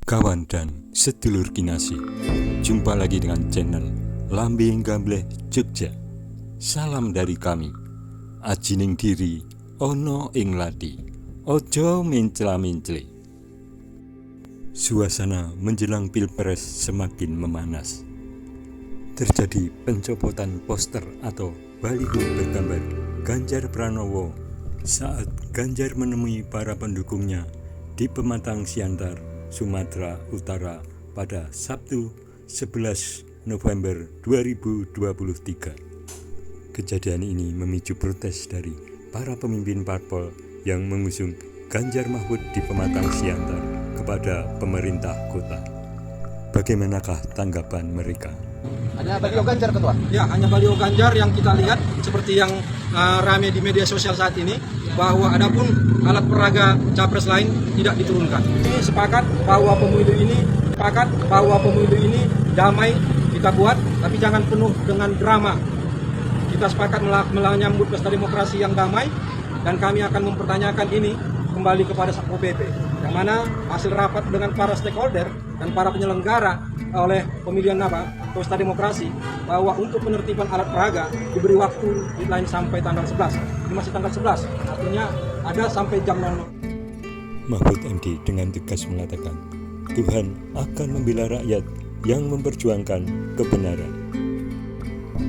Kawan dan sedulur kinasih, jumpa lagi dengan channel Lambing Gambleh Jogja. Salam dari kami, ajining diri ono ing lati, ojo mencela-mencele. Suasana menjelang pilpres semakin memanas. Terjadi pencopotan poster atau baliho bergambar Ganjar Pranowo saat Ganjar menemui para pendukungnya di Pematang Siantar, Sumatera Utara pada Sabtu 11 November 2023. Kejadian ini memicu protes dari para pemimpin parpol yang mengusung Ganjar Mahfud di Pematang Siantar kepada pemerintah kota. Bagaimanakah tanggapan mereka? Hanya baliho Ganjar, Ketua? Ya, hanya baliho Ganjar yang kita lihat seperti yang ramai di media sosial saat ini, bahwa adapun alat peraga capres lain tidak diturunkan. Ini sepakat bahwa pemilu ini damai kita buat, tapi jangan penuh dengan drama. Kita sepakat menyambut pesta demokrasi yang damai, dan kami akan mempertanyakan ini kembali kepada Satpol PP, yang mana hasil rapat dengan para stakeholder dan para penyelenggara oleh pemilihan pesta demokrasi, bahwa untuk penertiban alat peraga diberi waktu deadline sampai tanggal 11. Ini masih tanggal 11, artinya ada sampai jam 00. Mahfud MD dengan tegas mengatakan, Tuhan akan membela rakyat yang memperjuangkan kebenaran.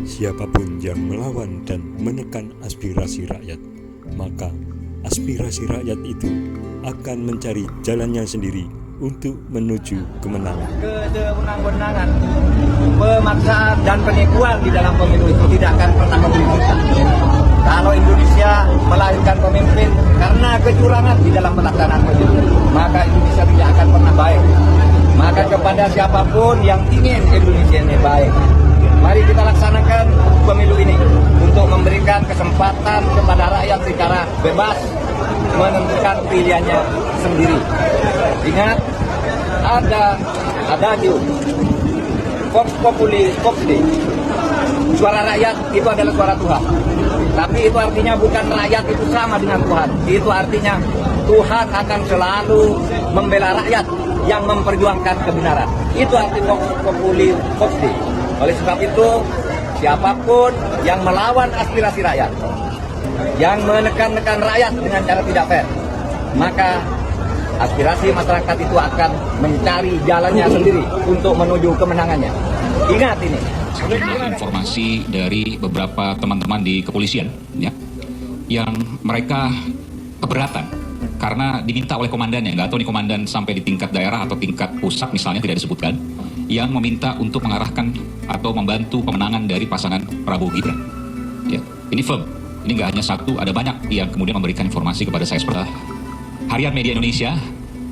Siapapun yang melawan dan menekan aspirasi rakyat, maka aspirasi rakyat itu akan mencari jalannya sendiri untuk menuju kemenangan. Kewenangan, pemaksaan dan penipuan di dalam pemilu itu tidak akan pernah memberi kita. Kalau Indonesia melahirkan pemimpin karena kecurangan di dalam pelaksanaan pemilu, maka Indonesia tidak akan pernah baik. Maka kepada siapapun yang ingin Indonesia ini baik, mari kita laksanakan pemilu ini untuk memberikan kesempatan kepada rakyat secara bebas menentukan pilihannya sendiri. Ingat, ada adagio Vox Populi Vox Dei. Suara rakyat itu adalah suara Tuhan. Tapi itu artinya bukan rakyat itu sama dengan Tuhan. Itu artinya Tuhan akan selalu membela rakyat yang memperjuangkan kebenaran. Itu arti Vox Populi Vox Dei. Oleh sebab itu, siapapun yang melawan aspirasi rakyat, yang menekan-nekan rakyat dengan cara tidak fair, maka aspirasi masyarakat itu akan mencari jalannya sendiri untuk menuju kemenangannya. Ingat ini. Informasi dari beberapa teman-teman di kepolisian, ya, yang mereka keberatan karena diminta oleh komandannya, nggak tahu nih komandan sampai di tingkat daerah atau tingkat pusat misalnya tidak disebutkan, yang meminta untuk mengarahkan atau membantu pemenangan dari pasangan Prabowo Gibran. Ya, ini firm. Ini nggak hanya satu, ada banyak yang kemudian memberikan informasi kepada saya. Harian Media Indonesia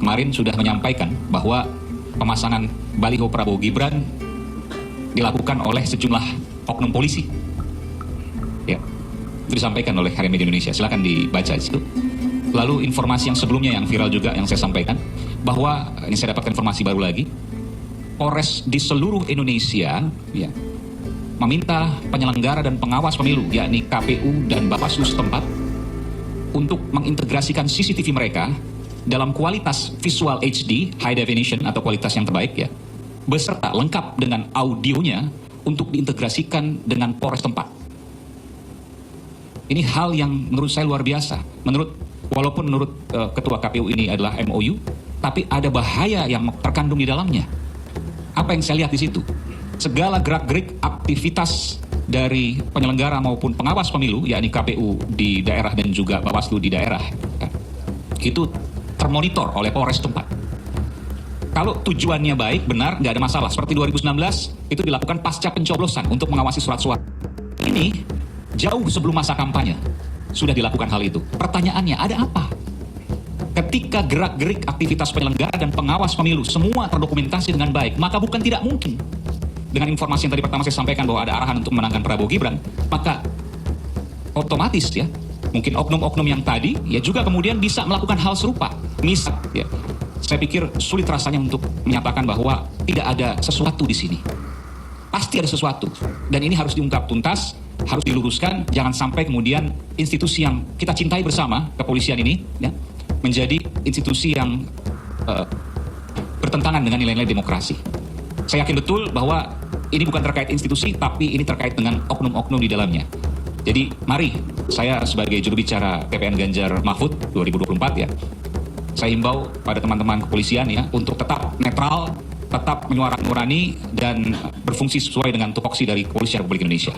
kemarin sudah menyampaikan bahwa pemasangan baliho Prabowo Gibran dilakukan oleh sejumlah oknum polisi. Ya, itu disampaikan oleh Harian Media Indonesia. Silakan dibaca di situ. Lalu informasi yang sebelumnya yang viral juga yang saya sampaikan, bahwa ini saya dapatkan informasi baru lagi, Polres di seluruh Indonesia, ya, meminta penyelenggara dan pengawas pemilu, yakni KPU dan Bawaslu setempat, untuk mengintegrasikan CCTV mereka dalam kualitas visual HD, high definition atau kualitas yang terbaik, ya, beserta lengkap dengan audionya untuk diintegrasikan dengan Polres tempat. Ini hal yang menurut saya luar biasa. Walaupun menurut Ketua KPU ini adalah MOU, tapi ada bahaya yang terkandung di dalamnya. Apa yang saya lihat di situ? Segala gerak-gerik aktivitas dari penyelenggara maupun pengawas pemilu, yakni KPU di daerah dan juga Bawaslu di daerah, ya, itu termonitor oleh Polres tempat. Kalau tujuannya baik, benar, nggak ada masalah. Seperti 2019, itu dilakukan pasca pencoblosan untuk mengawasi surat suara. Ini jauh sebelum masa kampanye sudah dilakukan hal itu. Pertanyaannya, ada apa? Ketika gerak-gerik aktivitas penyelenggara dan pengawas pemilu semua terdokumentasi dengan baik, maka bukan tidak mungkin. Dengan informasi yang tadi pertama saya sampaikan bahwa ada arahan untuk memenangkan Prabowo Gibran, maka otomatis, ya, mungkin oknum-oknum yang tadi ya juga kemudian bisa melakukan hal serupa. Misal, ya, saya pikir sulit rasanya untuk menyatakan bahwa tidak ada sesuatu di sini. Pasti ada sesuatu, dan ini harus diungkap tuntas, harus diluruskan. Jangan sampai kemudian institusi yang kita cintai bersama, kepolisian ini, ya, menjadi institusi yang bertentangan dengan nilai-nilai demokrasi. Saya yakin betul bahwa ini bukan terkait institusi, tapi ini terkait dengan oknum-oknum di dalamnya. Jadi mari, saya sebagai juru bicara TPN Ganjar Mahfud 2024 ya, saya himbau pada teman-teman kepolisian ya untuk tetap netral, tetap menyuarakan nurani dan berfungsi sesuai dengan tupoksi dari Kepolisian Republik Indonesia.